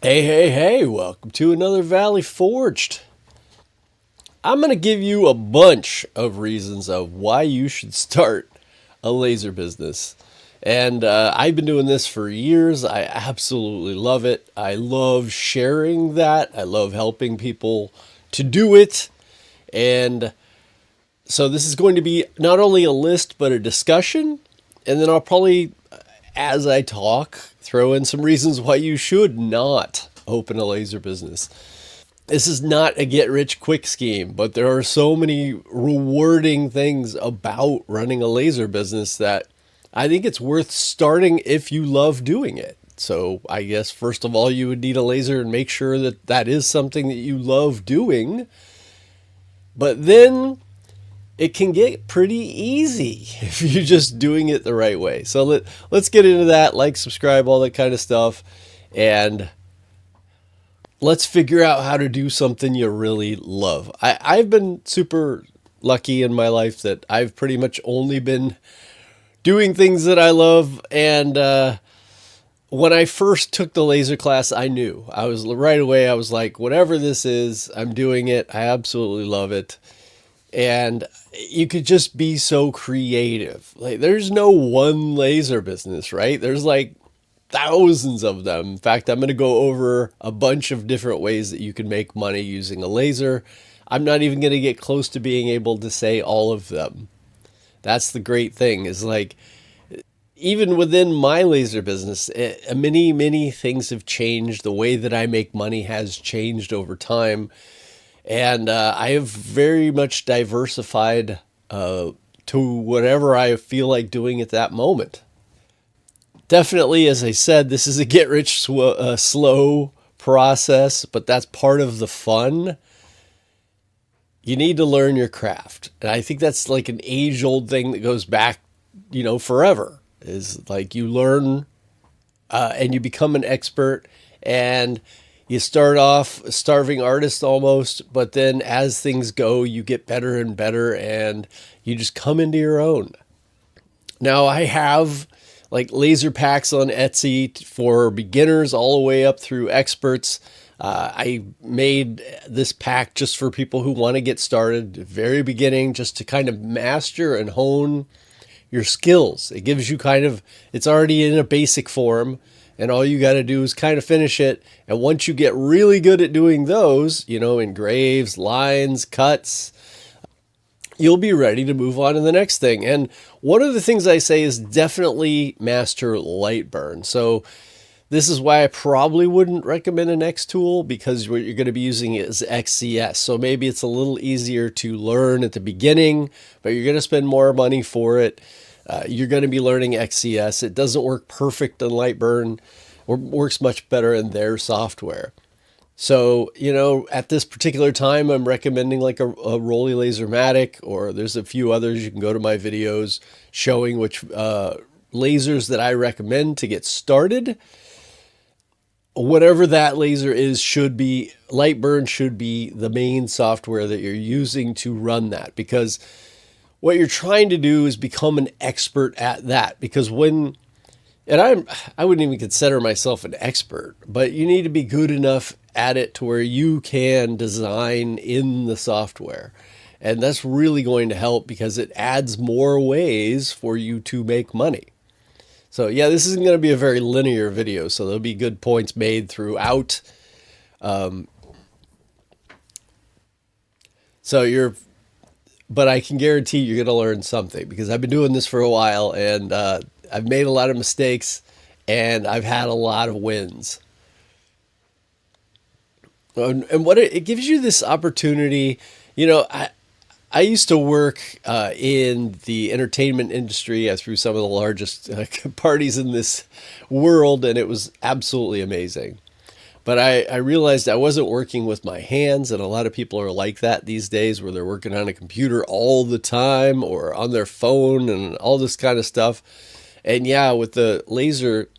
Hey, hey, hey, welcome to another Valley Forged. I'm going to give you a bunch of reasons of why you should start a laser business. And I've been doing this for years. I absolutely love it. I love sharing that. I love helping people to do it. And so this is going to be not only a list, but a discussion. And then I'll probably, as I talk, throw in some reasons why you should not open a laser business. This is not a get rich quick scheme, but there are so many rewarding things about running a laser business that I think it's worth starting if you love doing it. So I guess first of all, you would need a laser and make sure that that is something that you love doing. But then it can get pretty easy if you're just doing it the right way. So let's get into that, like, subscribe, all that kind of stuff. And let's figure out how to do something you really love. I've been super lucky in my life that I've pretty much only been doing things that I love. And when I first took the laser class, I knew. I was right away, I was like, whatever this is, I'm doing it. I absolutely love it. And you could just be so creative. Like, there's no one laser business, right? There's like thousands of them. In fact, I'm going to go over a bunch of different ways that you can make money using a laser. I'm not even going to get close to being able to say all of them. That's the great thing, is like, even within my laser business, many things have changed. The way that I make money has changed over time. And I have very much diversified to whatever I feel like doing at that moment. Definitely, as I said, this is a get rich slow process, but that's part of the fun. You need to learn your craft. And I think that's like an age old thing that goes back, forever. Is like you learn and you become an expert, and you start off a starving artist almost, but then as things go, you get better and better, and you just come into your own. Now, I have like laser packs on Etsy for beginners all the way up through experts. I made this pack just for people who want to get started, very beginning, just to kind of master and hone your skills. It gives you it's already in a basic form, and all you got to do is kind of finish it. And once you get really good at doing those, engraves, lines, cuts, you'll be ready to move on to the next thing. And one of the things I say is definitely master light burn. So this is why I probably wouldn't recommend an X tool, because what you're going to be using is XCS. So maybe it's a little easier to learn at the beginning, but you're going to spend more money for it. You're going to be learning XCS. It doesn't work perfect on Lightburn, or works much better in their software. So, at this particular time, I'm recommending like a Rolly Lasermatic, or there's a few others. You can go to my videos showing which lasers that I recommend to get started. Whatever that laser is, Lightburn should be the main software that you're using to run that, because what you're trying to do is become an expert at that. Because I wouldn't even consider myself an expert, but you need to be good enough at it to where you can design in the software. And that's really going to help, because it adds more ways for you to make money. So yeah, this isn't going to be a very linear video, so there'll be good points made throughout. But I can guarantee you're going to learn something, because I've been doing this for a while, and I've made a lot of mistakes, and I've had a lot of wins. And what it gives you this opportunity, I used to work in the entertainment industry. I threw some of the largest parties in this world, and it was absolutely amazing. But I realized I wasn't working with my hands, and a lot of people are like that these days, where they're working on a computer all the time or on their phone and all this kind of stuff. And yeah, with the laser,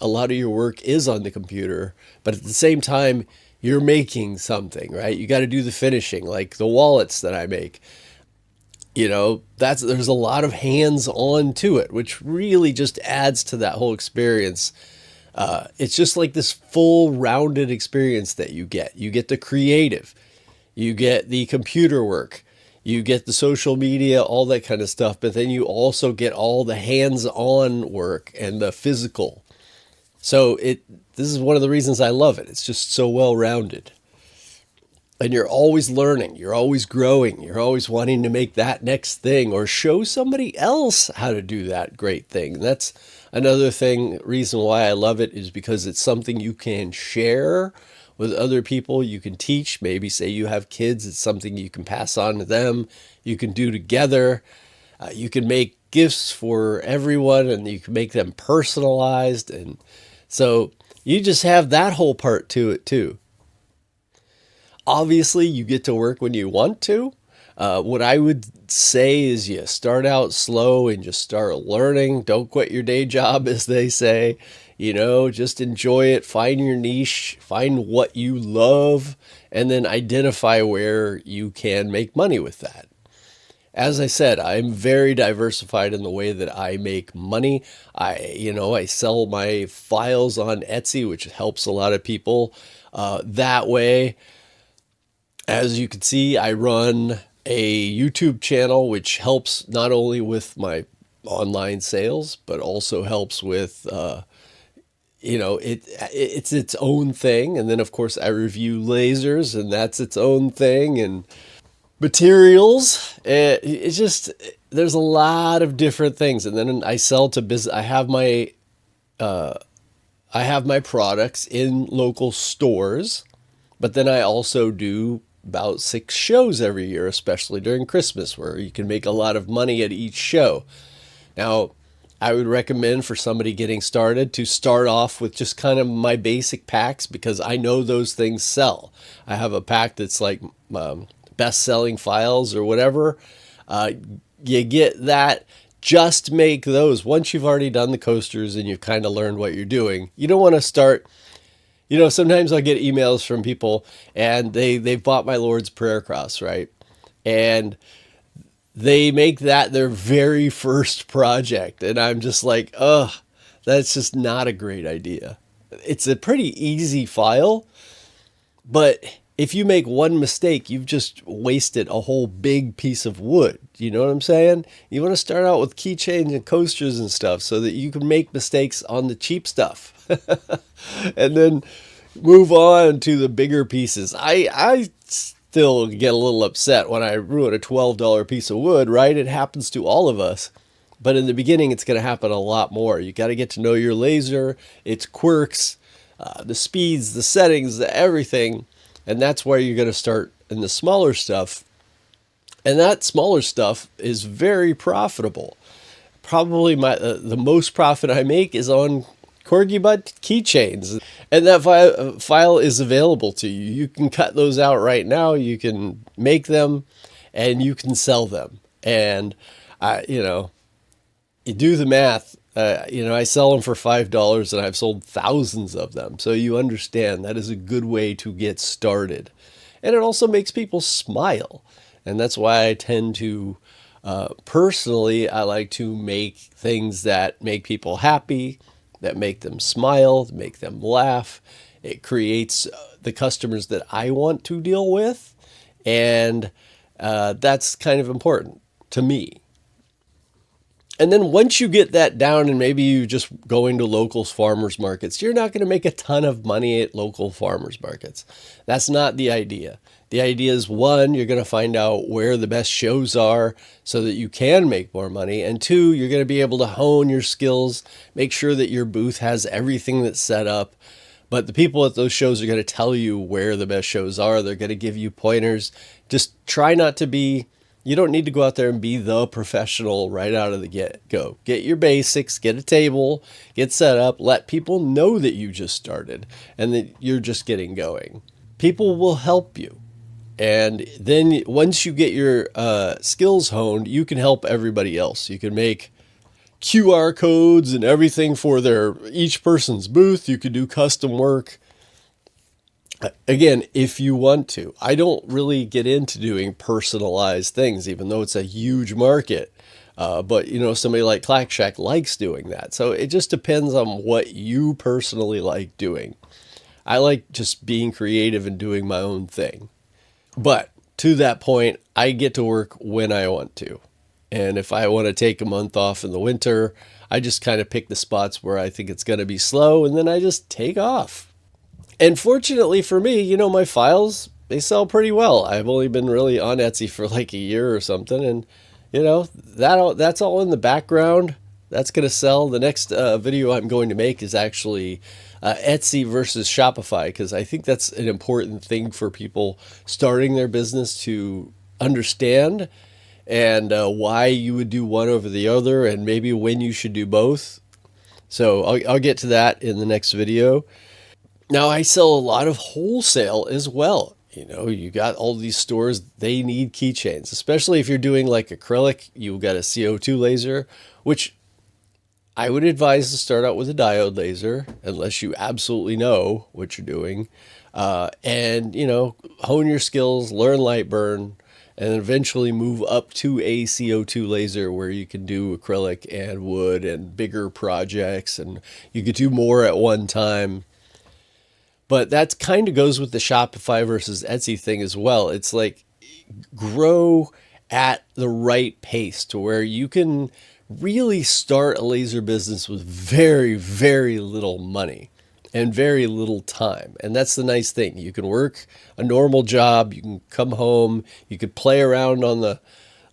a lot of your work is on the computer, but at the same time, you're making something, right? You got to do the finishing, like the wallets that I make. There's a lot of hands on to it, which really just adds to that whole experience. It's just like this full rounded experience that you get. You get the creative, you get the computer work, you get the social media, all that kind of stuff, but then you also get all the hands-on work and the physical. So this is one of the reasons I love it. It's just so well rounded. And you're always learning, you're always growing, you're always wanting to make that next thing or show somebody else how to do that great thing. That's another reason why I love it, is because it's something you can share with other people. You can teach, maybe say you have kids, it's something you can pass on to them, you can do together. You can make gifts for everyone and you can make them personalized. And so you just have that whole part to it too. Obviously, you get to work when you want to. What I would say is you start out slow and just start learning. Don't quit your day job, as they say. Just enjoy it. Find your niche, find what you love, and then identify where you can make money with that. As I said, I'm very diversified in the way that I make money. I sell my files on Etsy, which helps a lot of people that way. As you can see, I run a YouTube channel, which helps not only with my online sales, but also helps with, it's its own thing. And then, of course, I review lasers, and that's its own thing. And materials, it's just, there's a lot of different things. And then I sell to business. I have my products in local stores, but then I also do about 6 shows every year, especially during Christmas, where you can make a lot of money at each show. Now, I would recommend for somebody getting started to start off with just kind of my basic packs, because I know those things sell. I have a pack that's like best-selling files or whatever. You get that. Just make those. Once you've already done the coasters and you've kind of learned what you're doing, you don't want to start. Sometimes I'll get emails from people and they've bought my Lord's Prayer Cross, right? And they make that their very first project. And I'm just like, ugh, that's just not a great idea. It's a pretty easy file, but if you make one mistake, you've just wasted a whole big piece of wood. You know what I'm saying? You want to start out with keychains and coasters and stuff so that you can make mistakes on the cheap stuff. And then move on to the bigger pieces. I still get a little upset when I ruin a $12 piece of wood, right? It happens to all of us. But in the beginning, it's going to happen a lot more. You got to get to know your laser, its quirks, the speeds, the settings, the everything. And that's where you're going to start in the smaller stuff. And that smaller stuff is very profitable. Probably the most profit I make is on corgi butt keychains. And that file is available to you. You can cut those out right now. You can make them and you can sell them. And, you do the math. I sell them for $5 and I've sold thousands of them. So you understand that is a good way to get started. And it also makes people smile. And that's why I tend to, personally, I like to make things that make people happy, that make them smile, make them laugh. It creates the customers that I want to deal with. And that's kind of important to me. And then once you get that down and maybe you just going to local farmers markets, you're not going to make a ton of money at local farmers markets. That's not the idea. The idea is, one, you're going to find out where the best shows are so that you can make more money. And two, you're going to be able to hone your skills, make sure that your booth has everything that's set up. But the people at those shows are going to tell you where the best shows are. They're going to give you pointers. Just try not to be... You don't need to go out there and be the professional right out of the get-go. Get your basics, get a table, get set up, let people know that you just started and that you're just getting going. People will help you. And then once you get your skills honed, you can help everybody else. You can make QR codes and everything for each person's booth. You could do custom work. Again, if you want to. I don't really get into doing personalized things, even though it's a huge market. But somebody like Clack Shack likes doing that. So it just depends on what you personally like doing. I like just being creative and doing my own thing. But to that point, I get to work when I want to. And if I want to take a month off in the winter, I just kind of pick the spots where I think it's going to be slow, and then I just take off. And fortunately for me, my files, they sell pretty well. I've only been really on Etsy for like a year or something. And, that's all in the background. That's going to sell. The next video I'm going to make is actually Etsy versus Shopify, because I think that's an important thing for people starting their business to understand, and why you would do one over the other, and maybe when you should do both. So I'll get to that in the next video. Now, I sell a lot of wholesale as well. You got all these stores, they need keychains, especially if you're doing like acrylic. You've got a CO2 laser, which I would advise to start out with a diode laser, unless you absolutely know what you're doing. And, hone your skills, learn light burn, and eventually move up to a CO2 laser where you can do acrylic and wood and bigger projects, and you could do more at one time. But that kind of goes with the Shopify versus Etsy thing as well. It's like grow at the right pace to where you can really start a laser business with very, very little money and very little time. And that's the nice thing. You can work a normal job, you can come home, you could play around on the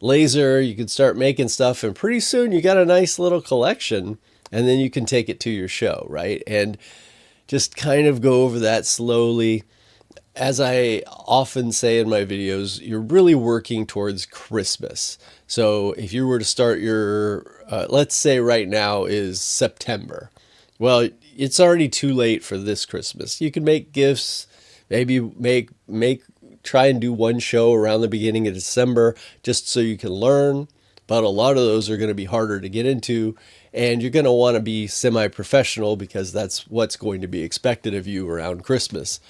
laser, you can start making stuff, and pretty soon you got a nice little collection, and then you can take it to your show, right? And just kind of go over that slowly. As I often say in my videos, you're really working towards Christmas. So if you were to start your, let's say right now is September. Well, it's already too late for this Christmas. You can make gifts, maybe try and do one show around the beginning of December just so you can learn. But a lot of those are going to be harder to get into, and you're going to want to be semi-professional because that's what's going to be expected of you around Christmas.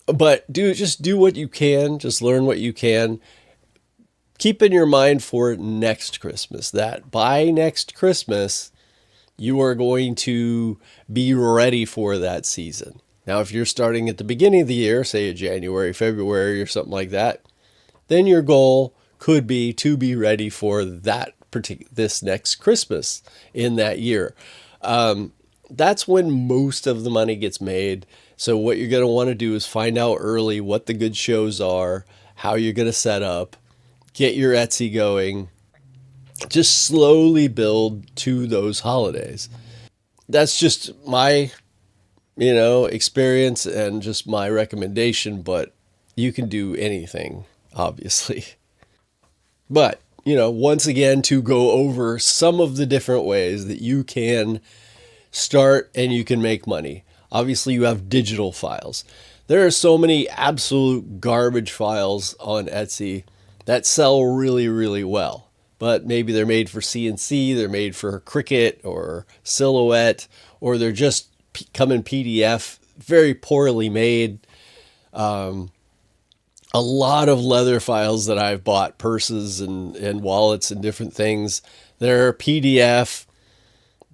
But just do what you can, just learn what you can. Keep in your mind for next Christmas that by next Christmas, you are going to be ready for that season. Now, if you're starting at the beginning of the year, say January, February, or something like that, then your goal could be to be ready for this next Christmas in that year. That's when most of the money gets made. So what you're going to want to do is find out early what the good shows are, how you're going to set up, get your Etsy going, just slowly build to those holidays. That's just my, experience and just my recommendation, but you can do anything, obviously. But, once again, to go over some of the different ways that you can start and you can make money. Obviously, you have digital files. There are so many absolute garbage files on Etsy that sell really, really well. But maybe they're made for CNC, they're made for Cricut or Silhouette, or they're just come in PDF, very poorly made. A lot of leather files that I've bought, purses and wallets and different things, they're PDF.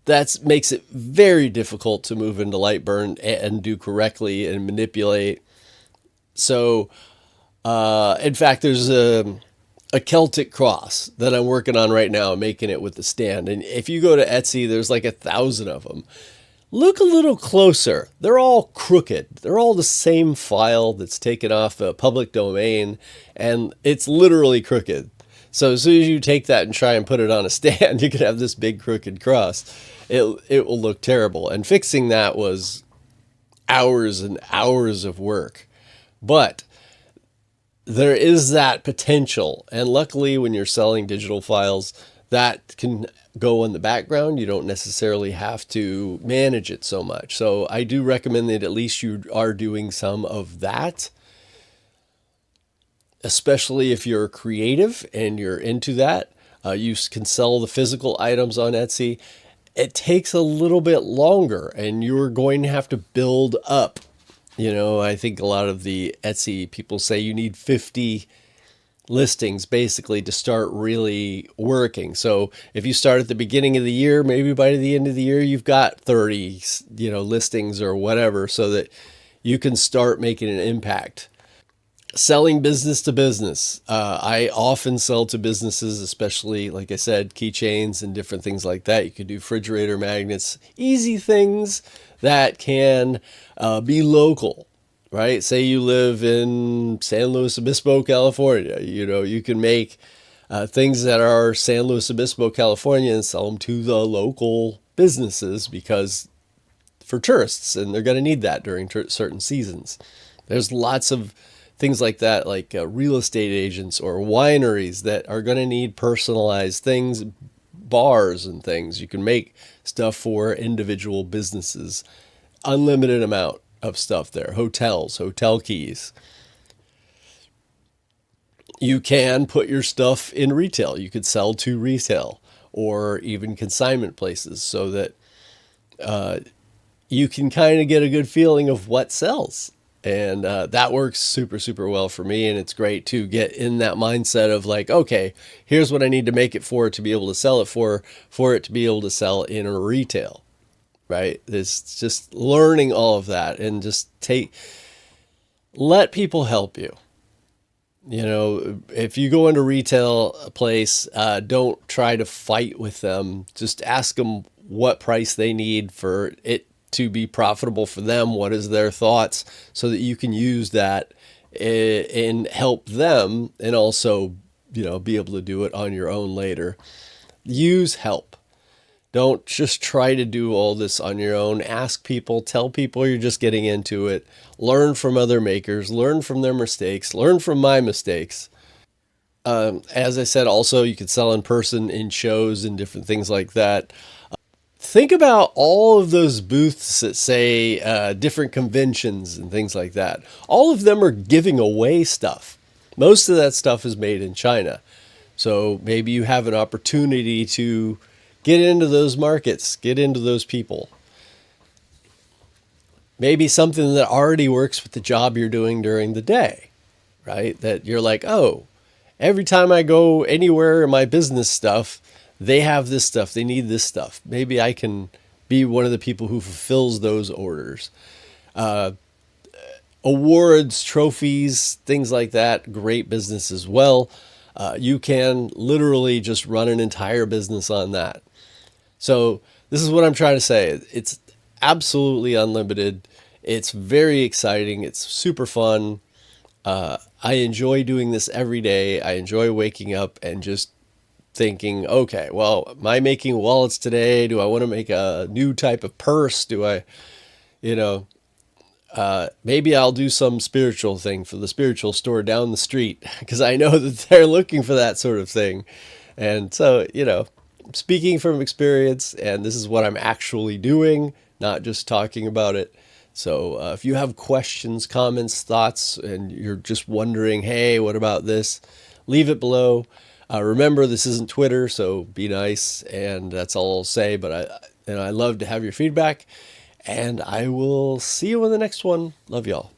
That makes it very difficult to move into Lightburn and do correctly and manipulate. So, in fact, there's a Celtic cross that I'm working on right now, making it with the stand. And if you go to Etsy, there's like 1,000 of them. Look a little closer. They're all crooked. They're all the same file that's taken off a public domain, and it's literally crooked. So as soon as you take that and try and put it on a stand, you could have this big crooked cross. It will look terrible. And fixing that was hours and hours of work. But there is that potential. And luckily, when you're selling digital files, that can go in the background. You don't necessarily have to manage it so much. So I do recommend that at least you are doing some of that, especially if you're creative and you're into that. You can sell the physical items on Etsy. It takes a little bit longer, and you're going to have to build up. I think a lot of the Etsy people say you need 50 listings basically to start really working. So if you start at the beginning of the year, maybe by the end of the year you've got 30, listings or whatever, so that you can start making an impact. Selling business to business. I often sell to businesses, especially, like I said, keychains and different things like that. You could do refrigerator magnets, easy things that can be local, right? Say you live in San Luis Obispo, California. You can make things that are San Luis Obispo, California, and sell them to the local businesses, because for tourists, and they're going to need that during certain seasons. There's lots of things like that, like real estate agents or wineries that are going to need personalized things, bars and things. You can make stuff for individual businesses, unlimited amount of stuff there. Hotels, hotel keys. You can put your stuff in retail. You could sell to retail or even consignment places, so that you can kind of get a good feeling of what sells. And that works super, super well for me. And it's great to get in that mindset of like, okay, here's what I need to make it for to be able to sell it for it to be able to sell in a retail, right? It's just learning all of that, and just let people help you. If you go into a retail place, don't try to fight with them. Just ask them what price they need for it to be profitable for them. What is their thoughts, so that you can use that and help them, and also, be able to do it on your own later. Use help. Don't just try to do all this on your own. Ask people, tell people you're just getting into it. Learn from other makers, learn from their mistakes, learn from my mistakes. As I said, also, you could sell in person in shows and different things like that. Think about all of those booths at, say, different conventions and things like that. All of them are giving away stuff. Most of that stuff is made in China. So maybe you have an opportunity to get into those markets, get into those people. Maybe something that already works with the job you're doing during the day, right? That you're like, oh, every time I go anywhere in my business stuff, they have this stuff, they need this stuff. Maybe I can be one of the people who fulfills those orders. Awards, trophies, things like that, great business as well. You can literally just run an entire business on that. So this is what I'm trying to say. It's absolutely unlimited. It's very exciting. It's super fun. I enjoy doing this every day. I enjoy waking up and just thinking, okay, well, am I making wallets today? Do I want to make a new type of purse? Do I, you know, maybe I'll do some spiritual thing for the spiritual store down the street, because I know that they're looking for that sort of thing. And so, speaking from experience, and this is what I'm actually doing, not just talking about it. So if you have questions, comments, thoughts, and you're just wondering, hey, what about this? Leave it below. Remember, this isn't Twitter, so be nice, and that's all I'll say. But I love to have your feedback, and I will see you in the next one. Love y'all.